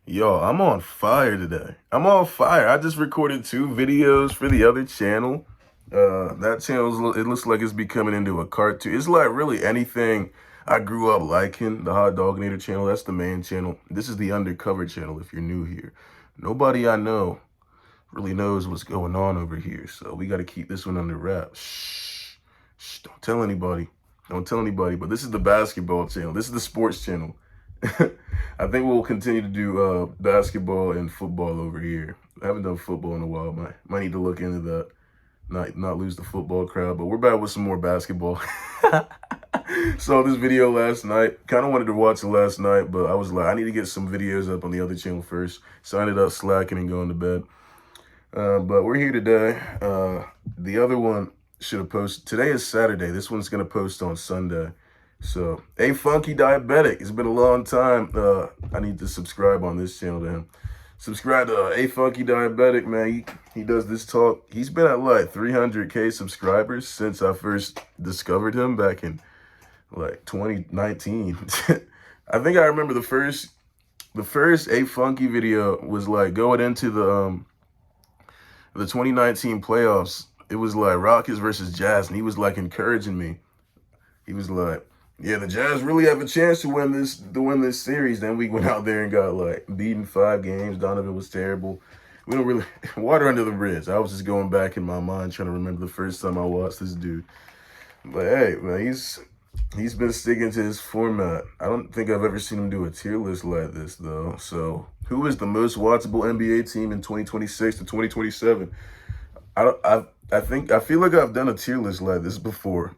Yo, I'm on fire today. I'm on fire. I just recorded 2 videos for the other channel. That channel, it looks like it's becoming into a cartoon. It's like really anything I grew up liking. The Hot Doginator channel, that's the main channel. This is the undercover channel if you're new here. Nobody I know really knows what's going on over here, so we got to keep this one under wraps. Shh. Shh, don't tell anybody. Don't tell anybody, but this is the basketball channel. This is the sports channel. I think we'll continue to do basketball and football over here. I haven't done football in a while. Might need to look into that. Not lose the football crowd, but we're back with some more basketball. Saw this video last night. Kind of wanted to watch it last night, but I was like, I need to get some videos up on the other channel first. So I ended up slacking and going to bed. But we're here today. The other one should have posted. Today is Saturday. This one's going to post on Sunday. So, A Funky Diabetic. It's been a long time. I need to subscribe on this channel to him. Subscribe to A Funky Diabetic, man. He does this talk. He's been at like 300K subscribers since I first discovered him back in like 2019. I think I remember the first A Funky video was like going into the 2019 playoffs. It was like Rockets versus Jazz, and he was like encouraging me. He was like, yeah, the Jazz really have a chance to win this series. Then we went out there and got like beaten 5 games. Donovan was terrible. We don't really water under the bridge. I was just going back in my mind trying to remember the first time I watched this dude. But hey, man, he's been sticking to his format. I don't think I've ever seen him do a tier list like this though. So who is the most watchable NBA team in 2026 to 2027? I feel like I've done a tier list like this before.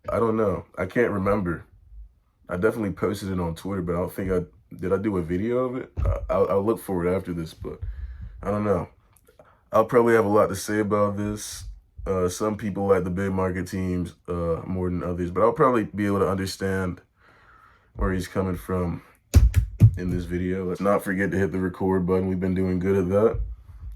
I don't know. I can't remember. I definitely posted it on Twitter, but I don't think did I do a video of it? I'll look for it after this, but I don't know. I'll probably have a lot to say about this. Some people like the big market teams more than others, but I'll probably be able to understand where he's coming from in this video. Let's not forget to hit the record button. We've been doing good at that.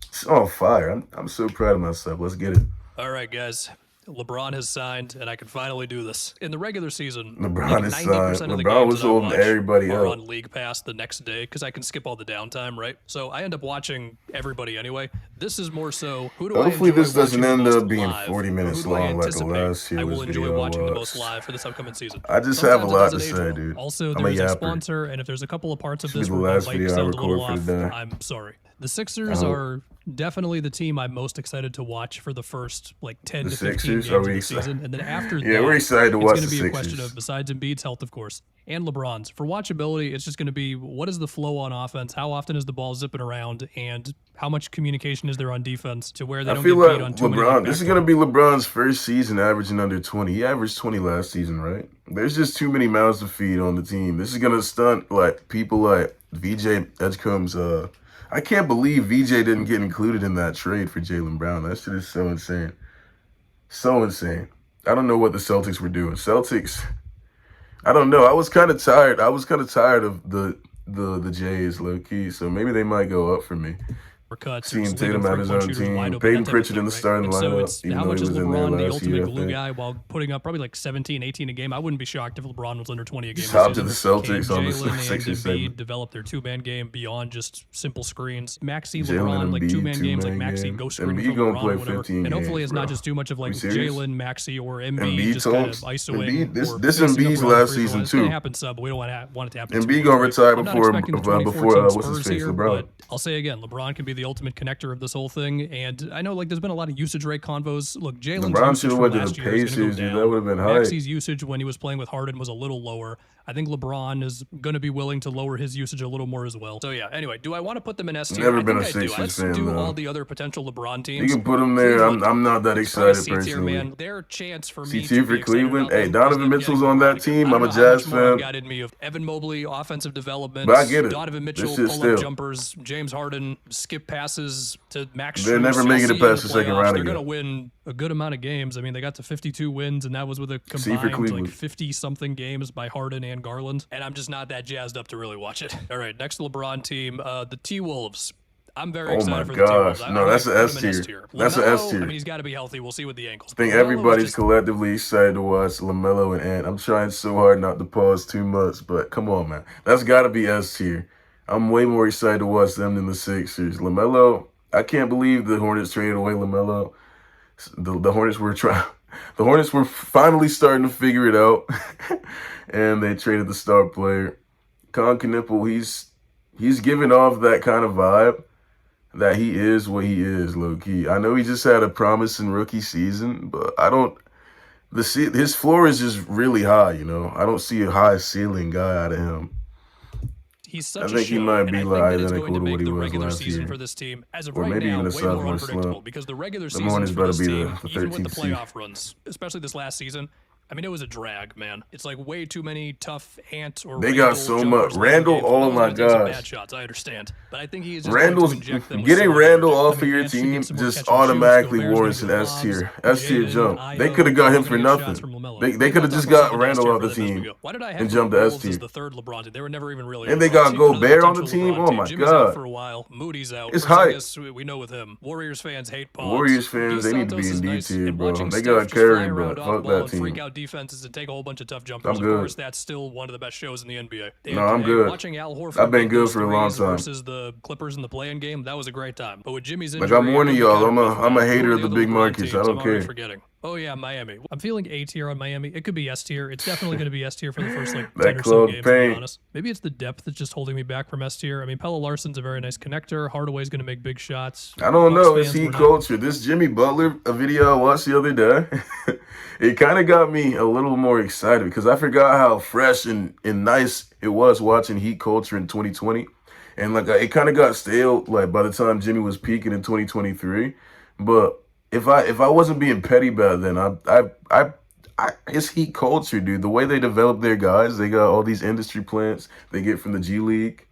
It's on fire. I'm so proud of myself. Let's get it. All right, guys. LeBron has signed, and I can finally do this. In the regular season, LeBron is 90% signed. of the LeBron games was that I holding watch everybody are up. on League Pass the next day because I can skip all the downtime, right? So I end up watching everybody anyway. This is more so, who do Hopefully I enjoy this doesn't watching the end most up being live? 40 minutes Who do I long like the anticipate last I will Heroes enjoy video watching the was. most live for this upcoming season? I just have a Sometimes it lot to doesn't age say, well. dude. Also, I'm a there's a yapper. sponsor, and if there's a couple of parts of This this will be the where I last might video I sound a little record for off, today. I'm sorry. The Sixers are definitely the team I'm most excited to watch for the first like 10 The to 15 Sixers? games Are of we the excited? season, and then after Yeah, that, we're excited to it's watch going to the be a question Sixers. of, besides Embiid's health, of course, and LeBron's. For watchability, it's just going to be what is the flow on offense, how often is the ball zipping around, and how much communication is there on defense to where they I don't feel get beat like on too many LeBron, this is backdoor. going to be LeBron's first season averaging under 20. He averaged 20 last season, right? There's just too many mouths to feed on the team. This is going to stunt like people like VJ Edgecomb's. I can't believe VJ didn't get included in that trade for Jaylen Brown. That shit is so insane. So insane. I don't know what the Celtics were doing. Celtics, I don't know. I was kind of tired. I was kind of tired of the Jays low key. So maybe they might go up for me. Cuts, Seeing just leaving Tatum at his three-point own shooters wide team. open, Peyton that type of Pritchard thing, in the right? starting And so lineup, it's even how though much he is was in there LeBron the last year, ultimate I glue think. guy while putting up probably like 17, 18 a game? I wouldn't be shocked if LeBron was under 20 a game. Shout out to this the season. Celtics on the Jaylen and Sixers Embiid segment. develop their two-man game beyond just simple screens. Maxey, Jalen LeBron, like Embiid, two-man games, like two-man Maxey game. go screen Embiid from gonna LeBron play or whatever. 15 And hopefully games, it's not bro. just too much of like We serious? Jalen, Maxey, or Embiid Embiid just kind of talks. isoing Embiid, this or this facing up Embiid's around the last free throw season line. It's going to too. happen some, but we don't want it to happen too Embiid early, gonna right? retire I'm not before expecting the 2014 what's his Spurs face, here, LeBron. but I'll say again, LeBron can be the ultimate connector of this whole thing. And I know like there's been a lot of usage rate convos. Look, Jalen's LeBron usage should have from went to last the year is going Pacers, to go dude. That down. would have been hype. Maxey's usage when he was playing with Harden was a little lower. I think LeBron is going to be willing to lower his usage a little more as well. So yeah, anyway, do I want to put them in S tier? Never I been think a I do. Sixers Let's fan, do though. all the other potential LeBron You teams. can put him there. Cleveland. I'm not that It's probably excited C tier, personally. man. Their chance for me C to tier be for excited Cleveland. about Hey, them Donovan is them Mitchell's getting on that LeBron again. team. I I'm don't a know how much Jazz more it fan. got in me of Evan Mobley, offensive development, But I get it. Donovan This Mitchell, shit pull-up still. jumpers, James Harden, skip passes to Max They're Strus. never You'll making see it in the past the second playoffs, round they're going to again. win a good amount of games. I mean, they got to 52 wins, and that was with a C for combined Cleveland. like 50-something games by Harden and Garland. And I'm just not that jazzed up to really watch it. All right, next LeBron team, the T-Wolves. I'm very Oh excited my for the T-Wolves. gosh. I No, might that's put an him S in S tier. tier. That's an S LaMelo, I tier. mean, he's got to be healthy. We'll see with the ankles. I think LaMelo is everybody's just collectively excited to watch LaMelo and Ant. I'm trying so hard not to pause too much, but come on, man. That's got to be S tier. I'm way more excited to watch them than the Sixers. LaMelo, I can't believe the Hornets traded away LaMelo. The Hornets were trying. The Hornets were finally starting to figure it out, and they traded the star player. Con Knipple, he's giving off that kind of vibe that he is what he is, low key. I know he just had a promising rookie season, but I don't. His floor is just really high, you know. I don't see a high ceiling guy out of him. He's I such a think he show, might and be I think like that it's going identical to to what make he the was regular last season year, for this team, as of or right maybe now, even a way more sophomore unpredictable. slump. Because the regular The seasons Hornets for better this be team, the even with the 13th seed. playoff runs, especially this last season, I mean, it was a drag, man. It's like way too many tough Ant or They got Randall so much. jumpers late in the Randall, game. oh Melo's my going to take some bad gosh. shots, I understand. But I think he is just going to Randall's inject them with getting so much Randall energy. off I of mean, your Ant should get team some more just catch and shoots. automatically Gobert's going to warrants get an S lobs. tier. S tier Jaden, jump. They Io, could have they're got all him going for to get shots nothing. from LaMelo. They Maybe could I'll have talk just myself got into S Randall tier off for the them as we team go. Why did I and have the jumped to S Wolves as tier. the third LeBron team? They were never even really And a they LeBron got team. Another Gobert on the potential team. LeBron Oh team. my Jimmy's out god. for a while. Moody's out. It's hype. Porzingis, we know with him. Warriors fans hate Pods. Warriors fans, Geese they need to Santos be is in D nice. tier, And bro. watching They Steph got just fly Curry, around but off fuck ball that and freak team. out defenses and take a whole bunch of tough jumpers, I'm of course, good. that's still one of the best shows in the NBA. No, And I'm hey, good. watching Al I've Horford been make good those for a long threes time. versus the Clippers in the play-in game, that was a great time. But with Jimmy's Like I'm injury, it warning could be y'all, kind of rough, I'm a man. Who hater are of the the other big LeBron markets. I teams? I'm don't already care. forgetting. Oh yeah, Miami. I'm feeling A tier on Miami. It could be S tier. It's definitely going to be S tier for the first like 10 That or so clogged games, to be paint. honest. Maybe it's the depth that's just holding me back from S tier. I mean, Pella Larson's a very nice connector. Hardaway's going to make big shots. I don't Bucks know. It's fans were heat not culture. This Jimmy Butler a video I watched the other day, it kind of got me a little more excited because I forgot how fresh and nice it was watching heat culture in 2020. And like it kind of got stale like by the time Jimmy was peaking in 2023. But if I wasn't being petty back then, it's heat culture, dude. The way they develop their guys, they got all these industry plants they get from the G League.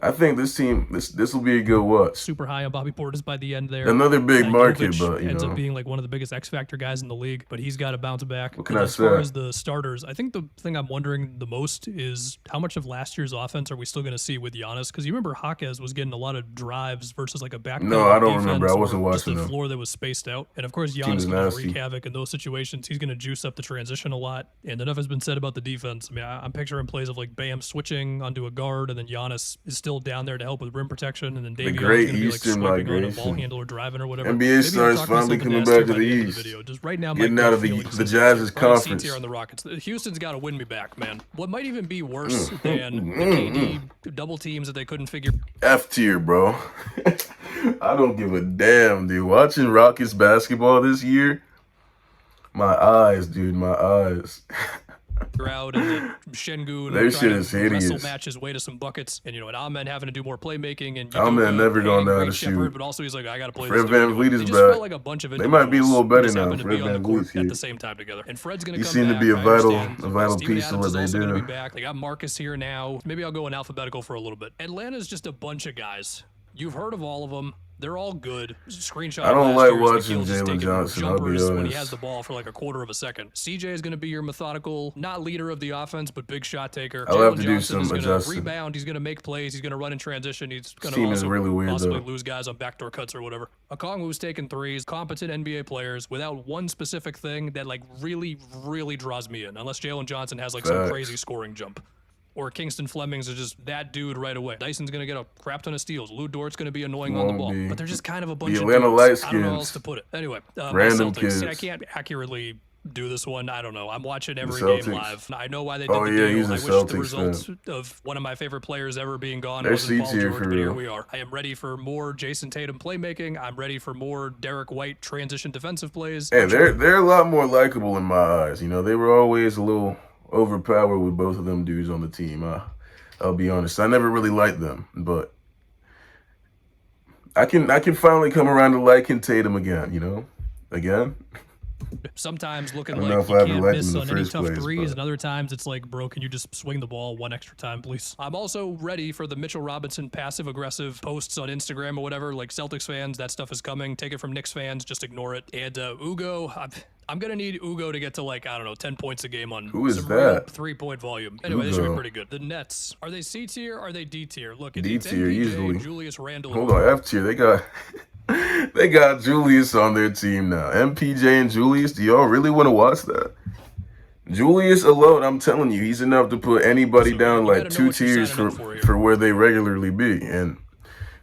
I think this team, this will be a good watch. super high on Bobby Portis by the end there. Another big market, Jokic but you ends up know, being like one of the biggest X factor guys in the league, but he's got to bounce back. what can And I as far say? as the starters, I think the thing I'm wondering the most is how much of last year's offense are we still going to see with Giannis? Because you remember Jaquez was getting a lot of drives versus like a backpedal No, I don't defense remember. I wasn't or just watching a them. floor that was spaced out. And of course, Team's Giannis can just nasty. wreak havoc in those situations. He's going to juice up the transition a lot. And enough has been said about the defense. I mean, I'm picturing plays of like Bam switching onto a guard, and then Giannis is still down there to help with rim protection, and then Davion's great going to be like Eastern swiping on a migration. ball handle or driving or whatever. NBA Maybe I'll stars talk finally myself into coming S tier back to by the end of East. video. Just right now, my Getting out gut of feeling the says S Jazz's tier. Probably C conference. tier on the Rockets. Houston's got to win me back, man. What might even be worse than the KD double teams that they couldn't figure F tier, bro. I don't give a damn, dude. Watching Rockets basketball this year, my eyes, dude, my eyes. out, and then Şengün Their trying shit to is wrestle hideous. match his way to some buckets, and and Ahmed having to do more playmaking, and Ahmed Udoka never gonna hating know how Great to Shepherd, shoot. but also he's like, I got to play Fred this dude. VanVleet is They just back. felt like a bunch of They might be a individuals little who better just now. happened to Fred be on the court VanVleet's here. at the same time together. And Fred's going He to come seemed to back. be a I vital understand. Steven piece to Adams what is they also going to do. be back. They got Marcus here now. Maybe I'll go in alphabetical for a little bit. Atlanta's just a bunch of guys. You've heard of all of them. They're all good. Screenshot. I don't last like year's watching Nikhil just Jalen taking Johnson, I'll be jumpers when he honest. has the ball for like a quarter of a second. CJ is going to be your methodical, not leader of the offense, but big shot taker. I'll have Jalen to do Johnson some is going to adjusting. rebound. He's going to make plays. He's going to run in transition. He's going to team is also really weird, possibly though. lose guys on backdoor cuts or whatever. Okongwu's taking threes. Competent NBA players without one specific thing that like really, really draws me in. Unless Jalen Johnson has like some Facts. crazy scoring jump. Or Kingston Fleming's is just that dude right away. Dyson's going to get a crap ton of steals. Lou Dort's going to be annoying on the Won't ball. be. But they're just kind of a bunch The of Atlanta dudes. Light I don't know how Skins. else to put it. Anyway, my Random Celtics. kids. See, I can't accurately do this one. I don't know. I'm watching every Celtics. game live. I know why they did Oh, the yeah, deal. he's a I wish the Celtics results fan. of one of my favorite players ever being gone They're wasn't Paul C-tier George, for but here real. we are. I am ready for more Jason Tatum playmaking. I'm ready for more Derek White transition defensive plays. Hey, they're a lot more likable in my eyes. You know, they were always a little overpowered with both of them dudes on the team. I'll be honest. I never really liked them, but I can finally come around to liking Tatum again. You know, again. Sometimes looking I don't know like if you I ever can't liked miss him in on the any first tough place, threes, but- and other times it's like, bro, can you just swing the ball one extra time, please? I'm also ready for the Mitchell Robinson passive-aggressive posts on Instagram or whatever. Like Celtics fans, that stuff is coming. Take it from Knicks fans, just ignore it. And Ugo, I'm gonna need Ugo to get to like, I don't know, 10 points a game on Who is some real that? 3-point volume. Anyway, they should be Ugo. pretty good. The Nets, are they C tier? Are they D tier? Look, it's D-tier, MPJ, easily. Julius Randle. Hold on, F tier. They got they got Julius on their team now. MPJ and Julius. Do y'all really want to watch that? Julius alone, I'm telling you, he's enough to put anybody So down you got like to know two what you're tiers signing up for here. for where they regularly be. And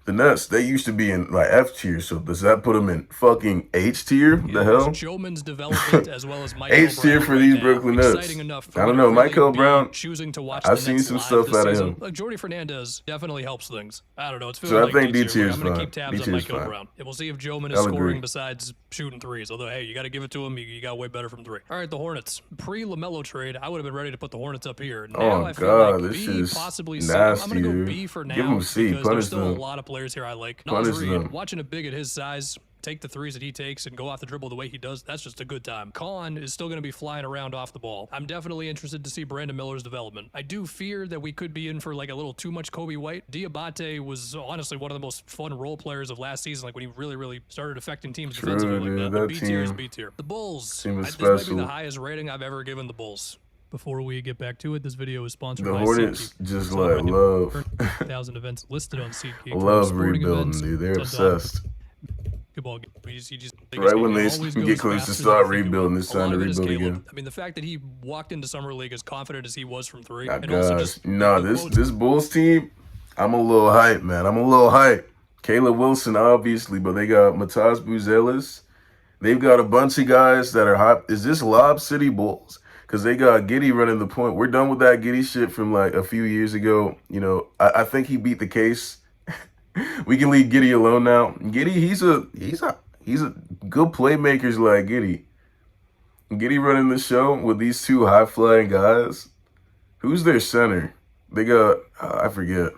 the Nets, they used to be in like F tier, so does that put them in fucking H tier? What the Is hell? Joman's development as well as Michael H tier Brown for right these now Brooklyn exciting Nets. enough I for me don't to know. really Michael be Brown, choosing to watch the I've seen Nets some live stuff this out of season? him. Like Jordy Fernandez definitely helps things. I don't know. It's feeling So I like think D D tier, tier but is I'm going to fine. keep tabs D on tier is Michael fine. Brown. And we'll see if Joman is I'll scoring agree. besides shooting threes. Although, hey, you got to give it to him. You got way better from three. All right, the Hornets. Pre-LaMelo trade, I would have been ready to put the Hornets up here. Now Oh I feel God, like this shit B, is possibly C. I'm nasty, going to go dude. B for Give them now C. because there's Punish still a them. lot of players here I like. Nas Punish Reed, them. watching a big at his size take the threes that he takes and go off the dribble the way he does, that's just a good time. Khan is still going to be flying around off the ball. I'm definitely interested to see Brandon Miller's development. I do fear that we could be in for like a little too much Kobe White. Diabate was honestly one of the most fun role players of last season, like when he really started affecting teams defensively like that. But That B tier is team B tier. The Bulls, is this might be the special. highest rating I've ever given the Bulls. Before we get back to it, this video is sponsored The by Hornets SeatGeek. just like love 1,000 events listed on SeatGeek. love Sporting rebuilding, events, dude. They're to dog obsessed. basketball game. You just Right when it they always get goes close to faster start than you think it rebuilding, will. it's A time lot to of it is rebuild Caleb. again. I mean, the fact that he walked into summer league as confident as he was from three, Oh, and also gosh. just Nah, the quotes. this Bulls team, I'm a little hype, man. I'm a little hype. Caleb Wilson, obviously, but they got Matas Buzelis. They've got a bunch of guys that are hot. Is this Lob City Bulls? Because they got Giddy running the point. We're done with that Giddy shit from like a few years ago. You know, I think he beat the case. We can leave Giddy alone now. Giddy, he's a good playmakers like Giddy. Giddy running the show with these two high flying guys. Who's their center? They got I forget.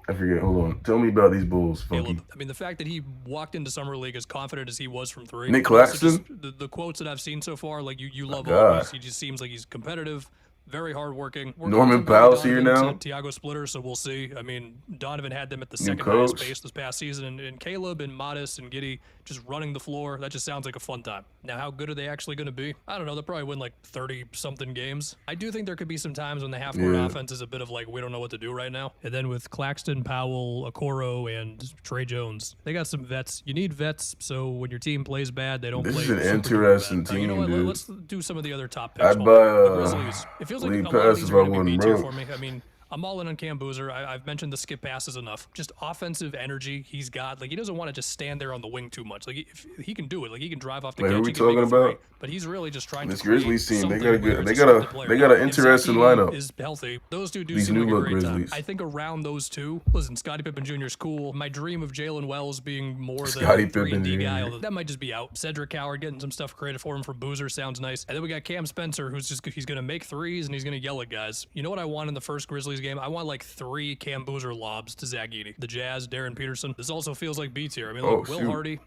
Hold on. Tell me about these Bulls, Funky. Caleb. I mean, the fact that he walked into summer league as confident as he was from three. Nick and also just Claxton? the quotes that I've seen so far, like you love all God. these. He just seems like he's competitive. Very hardworking. Norman Powell's here now. Tiago Splitter, so we'll see. I mean, Donovan had them at the New second highest coach. pace this past season, and Caleb and Modest and Giddy just running the floor. That just sounds like a fun time. Now, how good are they actually going to be? I don't know. They'll probably win like 30-something games. I do think there could be some times when the half-court offense is a bit of like, we don't know what to do right now. And then with Claxton, Powell, Okoro, and Trey Jones, they got some vets. You need vets, so when your team plays bad, they don't play. This is an super interesting bad. You team, know what? dude. Let's do some of the other top picks. I'd buy The Grizzlies. It feels like league a lot of pass these if are I going to be wasn't B tier broke. for me. I mean, I'm all in on Cam Boozer. I've mentioned the skip passes enough. Just offensive energy he's got. Like, he doesn't want to just stand there on the wing too much. Like, if he can do it. Like, he can drive off the Wait, catch. who are we He can make talking a three, about? but he's really just trying This to create Grizzlies team, they something got a where good, it's they a got good player. they got an If interesting Zaki lineup. is healthy, those two do These seem new like a look great time. Grizzlies. I think around those two, listen, Scottie Pippen Jr. is cool. My dream of Jalen Wells being more than Scottie a 3 and D Pippen guy, Jr. although that might just be out. Cedric Howard getting some stuff created for him from Boozer sounds nice. And then we got Cam Spencer, who's just he's gonna make threes and he's gonna yell at guys. You know what I want in the first Grizzlies game? I want like 3 Cam Boozer lobs to Zach Edey. The Jazz, Darren Peterson. This also feels like B tier. I mean, look, Will shoot. Hardy.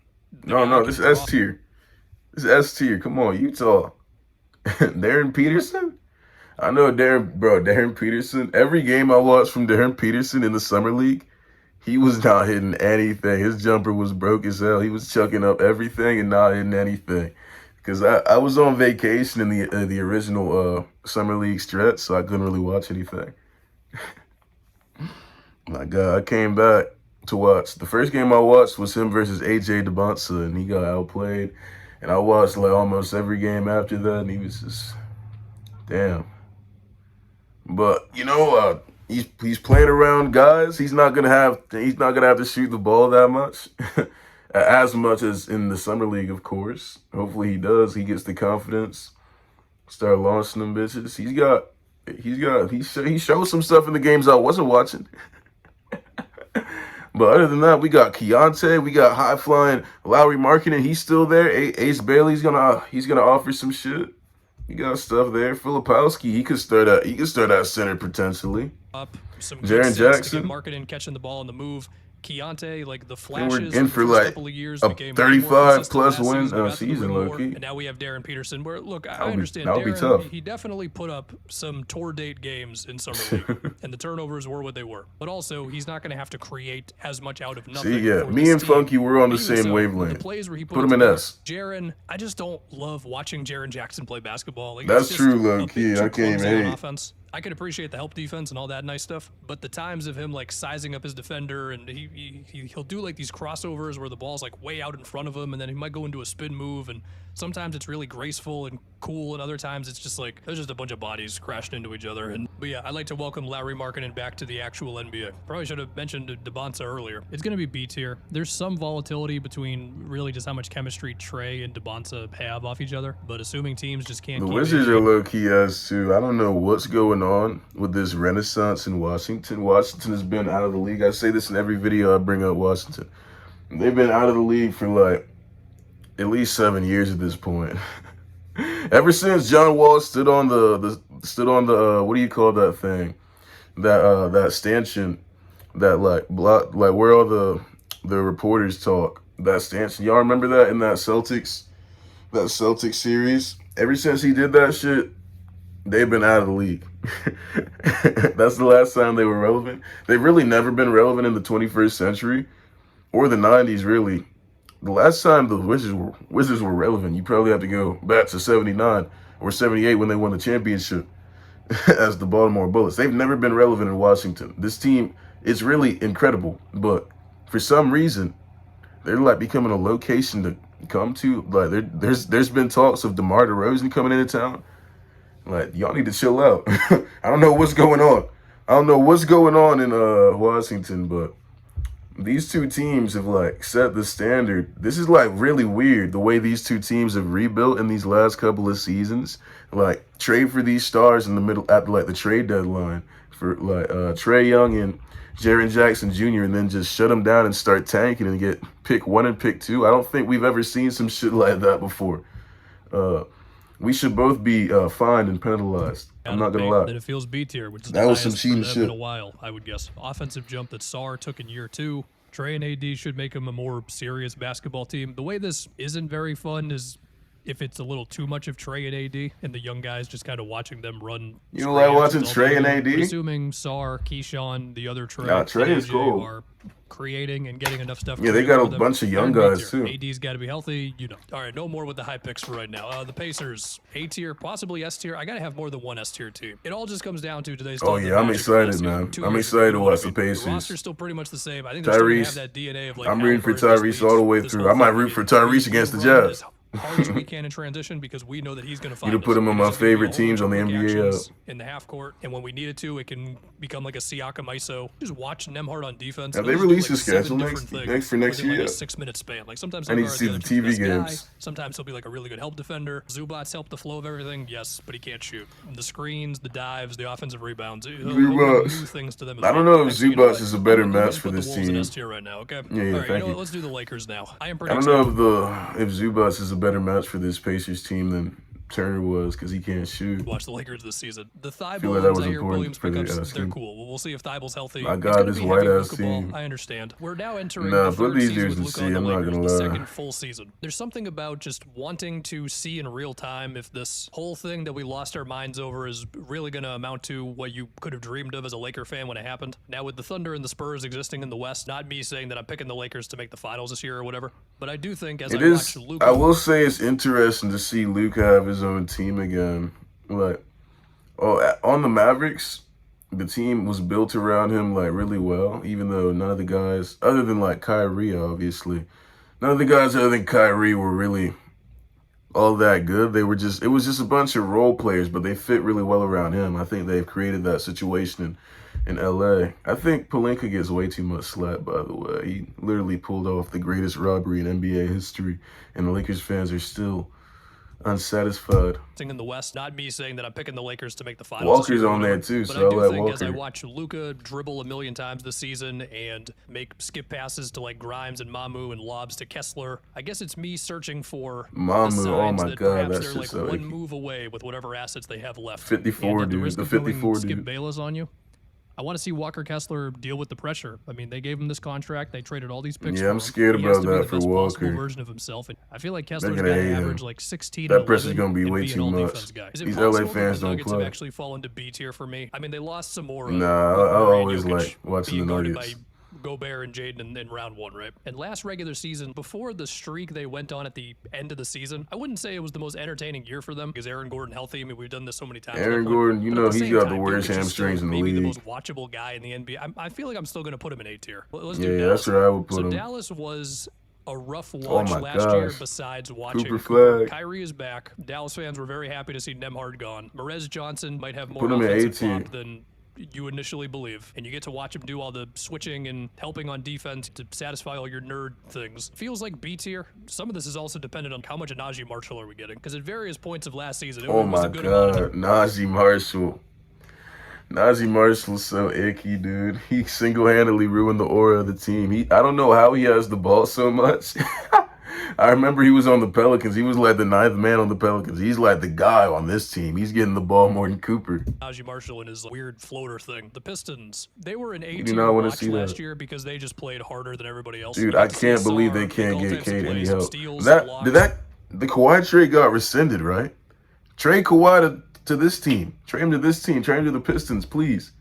No, this is S tier. This is S tier. Come on, Utah. Darren Peterson? I know Darren Peterson. Every game I watched from Darren Peterson in the summer league, he was not hitting anything. His jumper was broke as hell. He was chucking up everything and not hitting anything. Because I was on vacation in the original summer league stretch, so I couldn't really watch anything. My God, I came back to watch. The first game I watched was him versus AJ DeBonsa, and he got outplayed. And I watched like almost every game after that, and he was just, damn. But you know, he's playing around guys. He's not gonna have to shoot the ball that much, as much as in the summer league, of course. Hopefully he does. He gets the confidence, start launching them bitches. He showed some stuff in the games I wasn't watching. But other than that, we got Keontae, we got high flying Lowry Marketing. He's still there. Ace Bailey's gonna offer some shit. You got stuff there. Filipowski, he could start at center potentially. Up some Jaren good sets Jackson. to get Marketing catching the ball on the move. Keontae, like the And flashes we're in the for first like couple of years a became 35 plus win win season, low-key. and now we have Darren Peterson. Where look, I That'll understand be Darren. tough. He definitely put up some tour date games in summer league, and the turnovers were what they were. But also, he's not going to have to create as much out of nothing. See, yeah, for me this and team. Funky, we're on the Even same so, wavelength. The plays where he Put him in together, S. Jaren, I just don't love watching Jaren Jackson play basketball. Like, That's it's just true, a low-key. bit too I can't even clumsy on hate. offense. I could appreciate the help defense and all that nice stuff, but the times of him like sizing up his defender and he he'll do like these crossovers where the ball's like way out in front of him, and then he might go into a spin move, and sometimes it's really graceful and cool, and other times it's just like there's just a bunch of bodies crashing into each other. But yeah, I'd like to welcome Larry Markkinen back to the actual NBA. Probably should have mentioned DeBonsa earlier. It's gonna be B tier. There's some volatility between really just how much chemistry Trey and DeBonsa have off each other, but assuming teams just can't. The keep Wizards are low-key as too. I don't know what's going on with this renaissance in Washington. Washington has been out of the league. I say this in every video I bring up Washington. They've been out of the league for like at least 7 years at this point. Ever since John Wall stood on the what do you call that thing? That stanchion that like block, like where all the reporters talk. That stanchion. Y'all remember that in that Celtics series? Ever since he did that shit, they've been out of the league. That's the last time they were relevant. They've really never been relevant in the 21st century or the 90s, really. The last time the Wizards were relevant, you probably have to go back to 79 or 78 when they won the championship as the Baltimore Bullets. They've never been relevant in Washington. This team is really incredible, but for some reason, they're like becoming a location to come to. Like there's been talks of DeMar DeRozan coming into town. Like, y'all need to chill out. I don't know what's going on. I don't know what's going on in Washington, but these two teams have like set the standard. This is like really weird the way these two teams have rebuilt in these last couple of seasons. Like trade for these stars in the middle at like the trade deadline for like Trae Young and Jaren Jackson Jr. and then just shut them down and start tanking and get pick 1 and pick 2. I don't think we've ever seen some shit like that before. We should both be fined and penalized. I'm not gonna lie. That it feels B tier, which is that the was some highest cheating for them shit in a while, I would guess. Offensive jump that Sarr took in year 2. Trey and AD should make them a more serious basketball team. The way this isn't very fun is if it's a little too much of Trey and AD and the young guys just kind of watching them run. You don't like watching Trey and AD? Assuming Sarr, Keyshawn, the other Trey, nah, Trey is cool. Are creating and getting enough stuff. Yeah, they got a bunch of young guys too. AD's got to be healthy, you know. All right, no more with the high picks for right now. The Pacers, A tier, possibly S tier. I gotta have more than one S tier team. It all just comes down to today's. Oh yeah, I'm excited, man. I'm excited to watch the Pacers. The roster's still pretty much the same. I think they're still gonna have that DNA of like. I'm rooting for Tyrese all the way through. I might root for Tyrese against the Jazz. Hard as we can in transition because we know that he's going to find. You to put him on my favorite teams on the NBA in the half court, and when we need it to, it can become like a Siakam ISO. Just watch Nembhard on defense. Have they released the schedule next year? Like a 6-minute span. Like sometimes I need to see the TV games. Sometimes he'll be like a really good help defender. Zubac's help the flow of everything, yes, but he can't shoot. The screens, the dives, the offensive rebounds. New things to them. I don't know if Zubac is a better match for this team. Right now, okay. Yeah, thank you. Let's do the Lakers now. I don't know if Zubac is a better match for this Pacers team than Turner was because he can't shoot. Watch the Lakers this season. The Thibault I hear Williams pickups, they're cool. We'll see if Thibault's healthy. My God, this white ass team. I understand. We're now entering the third season with Luka on the Lakers, the second full season. There's something about just wanting to see in real time if this whole thing that we lost our minds over is really going to amount to what you could have dreamed of as a Laker fan when it happened. Now with the Thunder and the Spurs existing in the West, not me saying that I'm picking the Lakers to make the finals this year or whatever, but I do think as I watch Luka, I will say it's interesting to see Luka have his own team again. Like, on the Mavericks, the team was built around him like really well, even though none of the guys, other than like Kyrie, obviously, none of the guys other than Kyrie were really all that good. It was just a bunch of role players, but they fit really well around him. I think they've created that situation in LA. I think Pelinka gets way too much slack, by the way. He literally pulled off the greatest robbery in NBA history, and the Lakers fans are still unsatisfied. In the West, not me saying that I'm picking the Lakers to make the finals. Walker's on there too, so I do think as I watch Luka dribble a million times this season and make skip passes to like Grimes and Mamu and lobs to Kessler, I guess it's me searching for Mamu. Oh my God, that's they're just like one move away with whatever assets they have left. 54, dude. The 54, dude. Skip Bayless on you. I want to see Walker Kessler deal with the pressure. I mean, they gave him this contract. They traded all these picks. Yeah, I'm scared about that for Walker. Version of himself. And I feel like Kessler's going to average like 16. That pressure's going to be way too much. These LA fans don't play. Have actually fallen to B tier for me. I mean, they lost some more. Nah, I always like watching the Nuggets. Gobert and Jaden in round 1, right? And last regular season, before the streak they went on at the end of the season, I wouldn't say it was the most entertaining year for them because Aaron Gordon healthy. I mean, we've done this so many times. Aaron Gordon, you know, he's got the worst hamstrings in the maybe league. the most watchable guy in the NBA. I feel like I'm still going to put him in A tier. Let's do Yeah, Dallas. that's where I would put So him. Dallas was a rough watch my last year gosh. besides watching Cooper Cooper. Flag. Kyrie is back. Dallas fans were very happy to see Nembhard gone. Merez Johnson might have more Put him in offensive A tier. pop than you initially believe, and you get to watch him do all the switching and helping on defense to satisfy all your nerd things. Feels like B tier. Some of this is also dependent on how much Najee Marshall are we getting, because at various points of last season, it Oh was my a good amount of God, Najee Marshall. Najee Marshall's so icky, dude. He single-handedly ruined the aura of the team. I don't know how he has the ball so much. I remember he was on the Pelicans. He was like the 9th man on the Pelicans. He's like the guy on this team. He's getting the ball more than Cooper. Najee Marshall and his weird floater thing. The Pistons, they were an A do tier not wanna watch see last that. year because they just played harder than everybody else. Dude, We I got to see can't believe Sarr, they can't all get types of Cade any plays, some help. steals, some blocks. The Kawhi trade got rescinded, right? Trade Kawhi to this team. Trade him to this team. Trade him to the Pistons, please.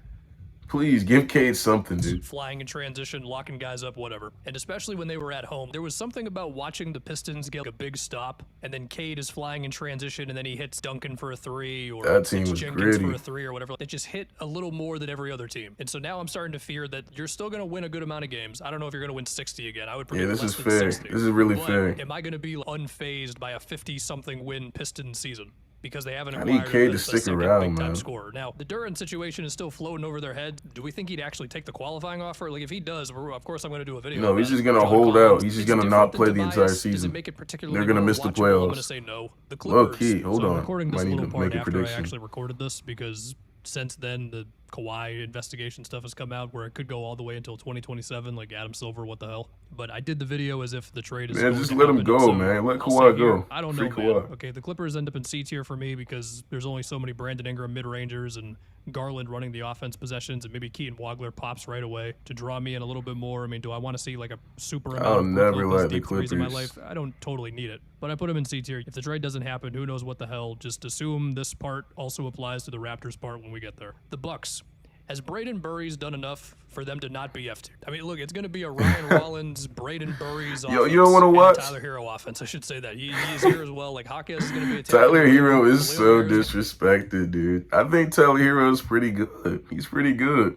Please, give Cade something, dude. Flying in transition, locking guys up, whatever. And especially when they were at home, there was something about watching the Pistons get a big stop, and then Cade is flying in transition, and then he hits Duncan for a 3, or That team hits was Jenkins gritty. for a 3, or whatever. It just hit a little more than every other team. And so now I'm starting to fear that you're still going to win a good amount of games. I don't know if you're going to win 60 again. I would predict Yeah, this less is than fair. 60. This is really But fair. am I going to be unfazed by a 50-something win Pistons season? Because they haven't I need acquired Cade to a stick second around, big-time man. scorer. Now, the Duran situation is still floating over their head. Do we think he'd actually take the qualifying offer? Like, if he does, of course I'm going to do a video. No, he's about just it. gonna John hold Collins, out. He's just it's gonna different not than play the Tobias. entire Does it season. make it particularly They're gonna more miss the watchable? I'm going to playoffs. say no. The Low Clippers. key, hold so I'm on. recording this Might a need little to part make a after I prediction. actually recorded this because since then the Kawhi investigation stuff has come out where it could go all the way until 2027, like Adam Silver, what the hell. But I did the video as if the trade is Man, going just to let him happen, go, so man. Let I'll Kawhi say here, go. I don't Free know, man. Kawhi. Okay, the Clippers end up in C tier for me because there's only so many Brandon Ingram mid-rangers and Garland running the offense possessions, and maybe Keaton Wagler pops right away to draw me in a little bit more. I mean, do I want to see like a super amount I'll of Brook never Lopez like the deep threes in my Clippers. life? I don't totally need it, but I put him in C tier. If the trade doesn't happen, who knows what the hell? Just assume this part also applies to the Raptors part when we get there. The Bucks. Has Braden Burries done enough for them to not be F tier? I mean, look, it's going to be a Ryan Rollins, Braden Burries offense. Yo, you don't wanna and a watch? Tyler Hero offense. I should say that. He is here as well. Like, Hawkins is going to be a Tyler Hero is so Khalil disrespected, dude. I think Tyler Hero is pretty good. He's pretty good.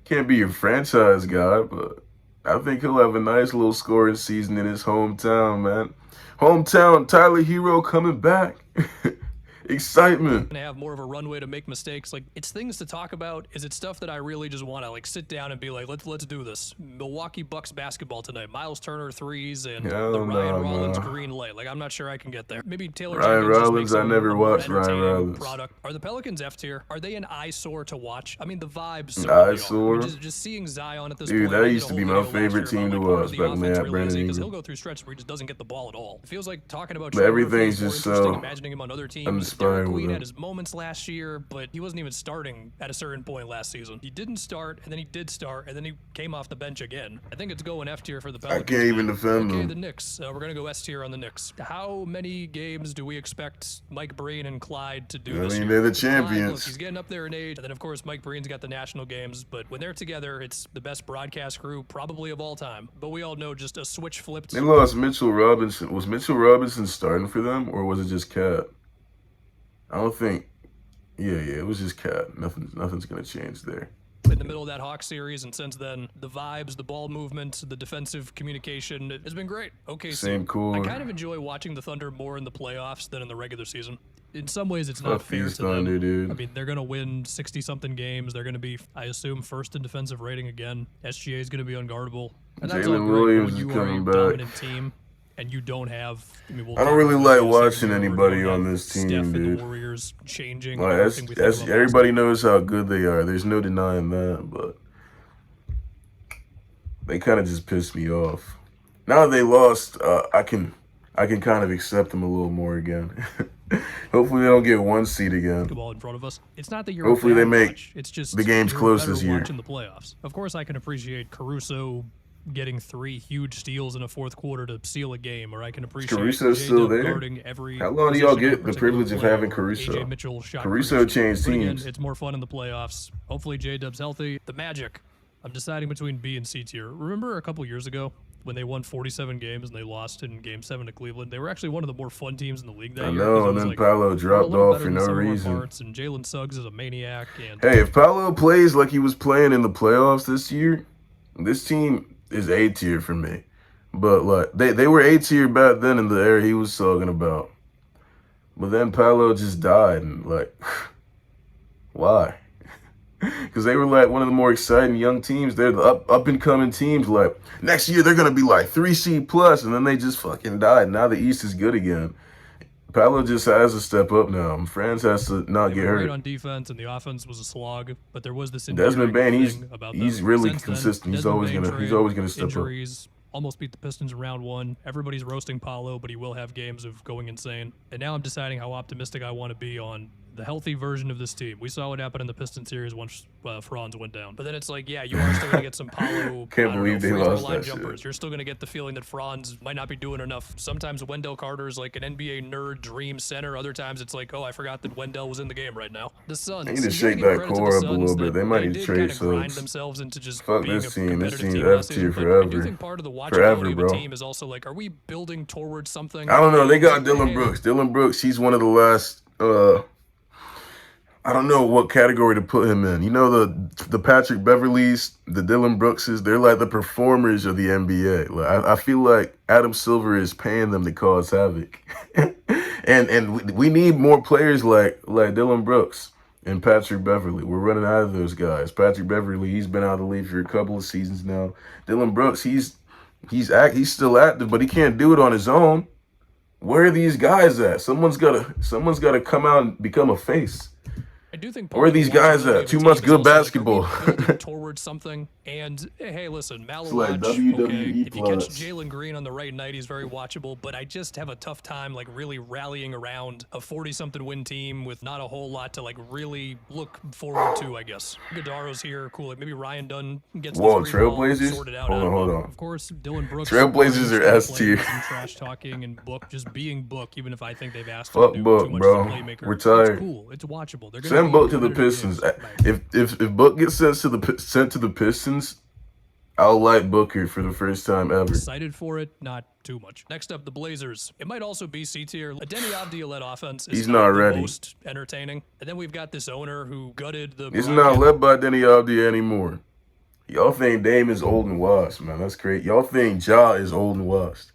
Can't be a franchise guy, but I think he'll have a nice little scoring season in his hometown, man. Hometown, Tyler Hero coming back. Excitement. gonna have more of a runway to make mistakes. Like, it's things to talk about. Is it stuff that I really just want to like sit down and be like, let's do this. Milwaukee Bucks basketball tonight. Miles Turner threes and Hell the Ryan no, Rollins man. green light. Like, I'm not sure I can get there. Maybe Taylor Ryan Jenkins just Rollins, makes I him never a more watched Ryan entertaining Rollins. Product. Are the Pelicans F tier? Are they an eyesore to watch? I mean, the vibes. So Eyesore? just seeing Zion at this Dude, point. that I did used a to whole be my video last favorite year team about, to like, part watch of the back when they offense had really Brandon is because Ingram. he'll go through stretches where he just doesn't get the ball at all. It feels like talking about But Trey everything's Murphy is just more interesting, so imagining him on other teams. uninspiring Derek with Queen him. had his moments last year, but he wasn't even starting at a certain point last season. He didn't start, and then he did start, and then he came off the bench again. I think it's going F tier for the Pelicans. can't even man. defend Okay, them. the Knicks. We're gonna go S tier on the Knicks. How many games do we expect Mike Breen and Clyde to do I this mean, year? they're the Clyde, look, champions. he's getting up there in age, and then of course Mike Breen's got the national games. But when they're together, it's the best broadcast crew probably of all time. But we all know just a switch flipped. They lost Mitchell Robinson. Was Mitchell Robinson starting for them, or was it just Cat? I don't think. Yeah, it was just Cat. Nothing's gonna change there. In the middle of that Hawks series, and since then, the vibes, the ball movement, the defensive communication has been great. Okay, Same core. I kind of enjoy watching the Thunder more in the playoffs than in the regular season. In some ways, it's not Fuck fair these to them. Thunder, dude. I mean, they're going to win 60-something games. They're going to be, I assume, first in defensive rating again. SGA is going to be unguardable. And that's all Jalen great Williams when is you are coming a back. dominant team and you don't have. I mean, we'll I don't talk really about like the watching season where you anybody don't on have this team, Steph and dude. the Warriors changing. Like, everything we think that's about everybody knows how good they are. There's no denying that, but they kind of just pissed me off. Now that they lost, I can kind of accept them a little more again. Hopefully they don't get one seed again. basketball in front of us. It's not that you're Hopefully a they bad make watch. It's just the games you're close better this year. watching the playoffs. Of course, I can appreciate Caruso getting 3 huge steals in a fourth quarter to seal a game, or I can appreciate Caruso J-Dub still there? guarding every How long do y'all position of a get the particular privilege of player, having or Caruso? AJ Mitchell shot Caruso creation. changed But again, teams. it's more fun in the playoffs. Hopefully J-Dub's healthy. The Magic. I'm deciding between B and C tier. Remember a couple years ago when they won 47 games and they lost in Game 7 to Cleveland? They were actually one of the more fun teams in the league that I year because know, it and was then like Paolo they were a dropped little off better for than no some of our reason. parts, and Jalen Suggs is a maniac. And Hey, if Paolo plays like he was playing in the playoffs this year, this team is A tier for me. But like they were A tier back then in the era he was talking about. But then Paolo just died, and like, why? Because they were like one of the more exciting young teams. They're the up and coming teams. Like next year they're gonna be like 3 seed plus, and then they just fucking died. Now the East is good again. Paolo just has to step up now. Franz has to not they get were great hurt. on defense, and the offense was a slog. But there was this Desmond endearing Bane, thing about he's them. really Since then, consistent. He's Desmond always Bane gonna trade, step up. injuries, almost beat the Pistons in round 1. Everybody's roasting Paolo, but he will have games of going insane. And now I'm deciding how optimistic I want to be on the healthy version of this team. We saw what happened in the Pistons series once Franz went down. But then it's like, yeah, you are still going to get some Paolo Can't believe they free throw lost line that jumpers. shit. You're still going to get the feeling that Franz might not be doing enough. Sometimes Wendell Carter's like an NBA nerd dream center. Other times it's like, oh, I forgot that Wendell was in the game right now. The Suns. They need to you gotta shake give that credit to core the up a little Suns bit. that They might need to did trade kind of grind Suggs. themselves into just Fuck being this a team. This competitive team's team last F tier season. But I do forever. think part of the Forever, watchability of bro. the team is also like, are we building towards something? I don't know. They got And, Dylan hey, Brooks. Dylan Brooks, he's one of the last I don't know what category to put him in. You know the Patrick Beverleys, the Dylan Brookses, they're like the performers of the NBA. Like I feel like Adam Silver is paying them to cause havoc. and we need more players like Dylan Brooks and Patrick Beverley. We're running out of those guys. Patrick Beverley, he's been out of the league for a couple of seasons now. Dylan Brooks, he's still active, but he can't do it on his own. Where are these guys at? Someone's gotta come out and become a face. I do think Where part are of the these guys watchability at? of Too a much team is good also, like, basketball. are we building towards something? And hey, listen, It's like Malawatch, okay, WWE if you catch plus. Jalen Green on the right night, he's very watchable, but I just have a tough time like really rallying around a 40-something win team with not a whole lot to like really look forward to, I guess. Godaro's here, cool. Like maybe Ryan Dunn gets Whoa, the three ball Trailblazers? sorted out. Hold I on, don't hold know. on. Of course, Dylan Brooks. Trailblazers are Ryan S tier. Some trash talking and Book just being Book, even if I think they've asked him Fuck to do Book, too much bro. as a playmaker. We're It's tired. cool. It's watchable. They're gonna Send be Book to the competitive Pistons. games. If Book gets sent to the Pistons, I'll like Booker for the first time ever. Excited for it, not too much. Next up, the Blazers. It might also be C tier. A Denny Avdija-led offense is He's not the ready. most entertaining. And then we've got this owner who gutted the He's Brogdon- not led by Denny Avdija anymore. Y'all think Dame is old and washed, man. That's crazy. Y'all think Ja is old and washed.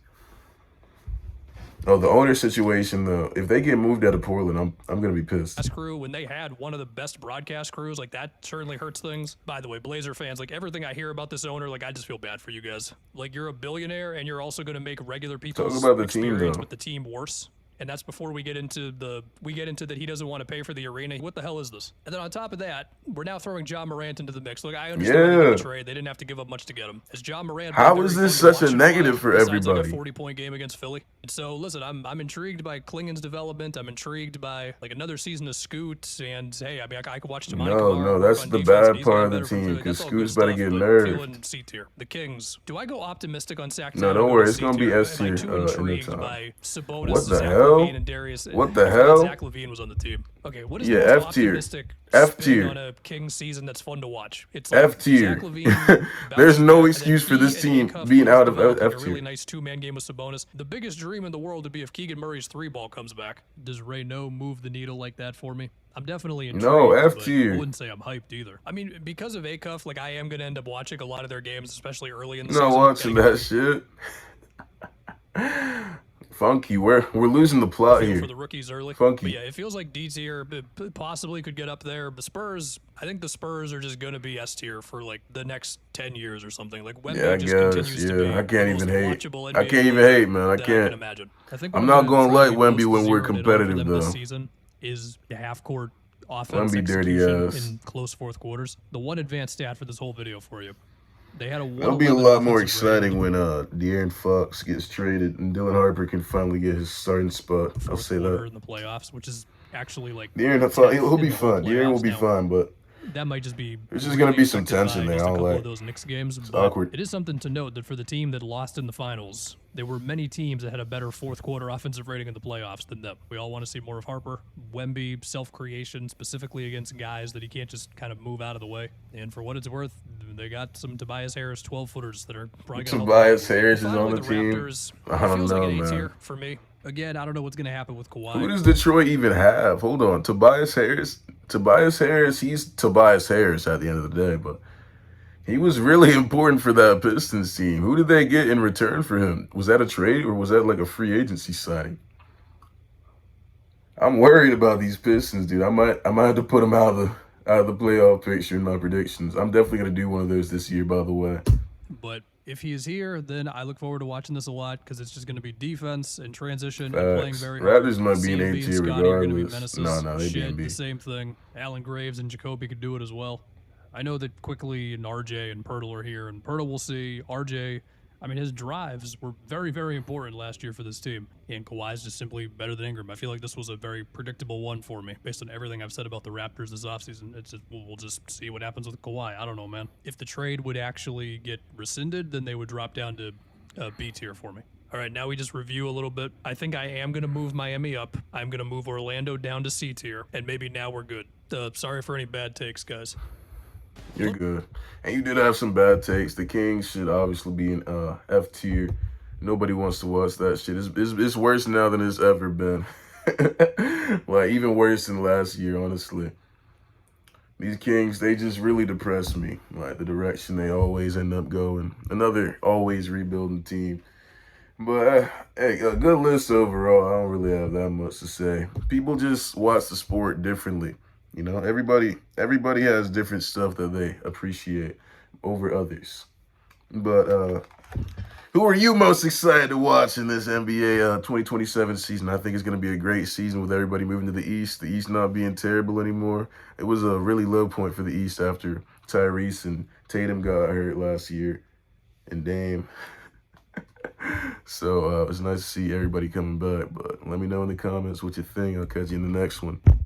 Oh, the owner situation though. If they get moved out of Portland, I'm gonna be pissed. crew when they had one of the best broadcast crews, like that certainly hurts things. By the way, Blazer fans, like everything I hear about this owner, like I just feel bad for you guys. Like you're a billionaire and you're also going to make regular people's about the team, experience though. with the team worse. And that's before we get into that he doesn't want to pay for the arena. What the hell is this? And then on top of that, we're now throwing John Morant into the mix. Look, I understand they did the trade. They didn't have to give up much to get him. As John Morant, How been is very this fun to such a watch in negative live, for besides, like, everybody? a 40-point game against Philly. And so listen, I'm intrigued by Klingon's development. I'm intrigued by like another season of Scoot. And hey, I mean I could watch Tamani Kamara No, work that's on the defense, bad and he's part getting of the better from team, Philly. because That's all good Scoot's about to stuff, get but nerfed. feeling C tier. The Kings. Do I go optimistic on Sac? No, don't worry. It's C gonna be tier? S Am I tier too in the intrigued time. by Sabonis, What the Zach hell? LaVine, and Darius? What the I forgot hell? Zach LaVine was on the team. Okay, what is Yeah, the most F tier. optimistic F spin tier. on a Kings season that's fun to watch? It's F tier. Zach LaVine There's no bounces back, excuse and for then this he and team Acuff being both out of develop, like, F a really tier. nice two-man game with Sabonis. The biggest dream in the world would be if Keegan Murray's three ball comes back. Does Ray No move the needle like that for me? I'm definitely intrigued. No, F but tier. I wouldn't say I'm hyped either. I mean, because of Acuff, like I am gonna end up watching a lot of their games, especially early in the Not season. watching that shit. Funky, we're losing the plot Feel here. for the rookies early. Funky. But yeah, it feels like D tier possibly could get up there. The Spurs, I think the Spurs are just going to be S tier for like the next 10 years or something. Like Wemby Yeah, I just guess. continues to be Yeah, I the can't most even hate. watchable I NBA can't even player hate, man. I that I can can't. imagine. I think I'm one not of the gonna things like we Wemby most when we're zeroed in on for competitive, them though. This season is the half court offense Wemby dirty execution ass. in close fourth quarters. The one advanced stat for this whole video for you. They had a It'll be a 111 lot more offensive rating exciting when De'Aaron Fox gets traded and Dylan Harper can finally get his starting spot. I'll fourth say quarter that. in the playoffs, which is actually like De'Aaron, he'll in be the whole fine. De'Aaron will playoffs be now. fine, but that might just be There's just gonna really be some affected tension by there. just I a don't couple of like. those Knicks games. It's But awkward. it is something to note that for the team that lost in the finals, there were many teams that had a better fourth quarter offensive rating in the playoffs than them. We all want to see more of Harper. Wemby, self-creation, specifically against guys that he can't just kind of move out of the way. And for what it's worth, they got some Tobias Harris 12-footers that are probably going to help them out a Tobias little bit. Harris is on Finally, the the team. Raptors, I it don't feels like know, an A man. tier for me. Again, I don't know what's going to happen with Who Kawhi. does Detroit even have? Hold on, Tobias Harris. Tobias Harris. He's Tobias Harris at the end of the day, but he was really important for that Pistons team. Who did they get in return for him? Was that a trade or was that like a free agency signing? I'm worried about these Pistons, dude. I might have to put them out of the playoff picture in my predictions. I'm definitely gonna do one of those this year, by the way. But if he is here, then I look forward to watching this a lot because it's just going to be defense and transition and playing Facts. very hard. Raptors might be an A CMB and tier Scotty are going to be regardless. No, menaces. no, they be in Shed, B. the same thing. Allen Graves and Jacoby could do it as well. I know that Quickly and RJ and Pirtle are here, and Pirtle will see. RJ, I mean, his drives were very, very important last year for this team, and Kawhi's just simply better than Ingram. I feel like this was a very predictable one for me, based on everything I've said about the Raptors this offseason. It's just, we'll just see what happens with Kawhi. I don't know, man. If the trade would actually get rescinded, then they would drop down to B tier for me. All right, now we just review a little bit. I think I am going to move Miami up. I'm going to move Orlando down to C tier, and maybe now we're good. Sorry for any bad takes, guys. You're good. And you did have some bad takes. The Kings should obviously be in F tier. Nobody wants to watch that shit. It's worse now than it's ever been. Like, even worse than last year, honestly. These Kings, they just really depress me. Like, the direction they always end up going. Another always rebuilding team. But, hey, a good list overall. I don't really have that much to say. People just watch the sport differently. You know, everybody has different stuff that they appreciate over others. But who are you most excited to watch in this NBA 2027 season? I think it's going to be a great season with everybody moving to the East. The East not being terrible anymore. It was a really low point for the East after Tyrese and Tatum got hurt last year, and Dame. So it's nice to see everybody coming back. But let me know in the comments what you think. I'll catch you in the next one.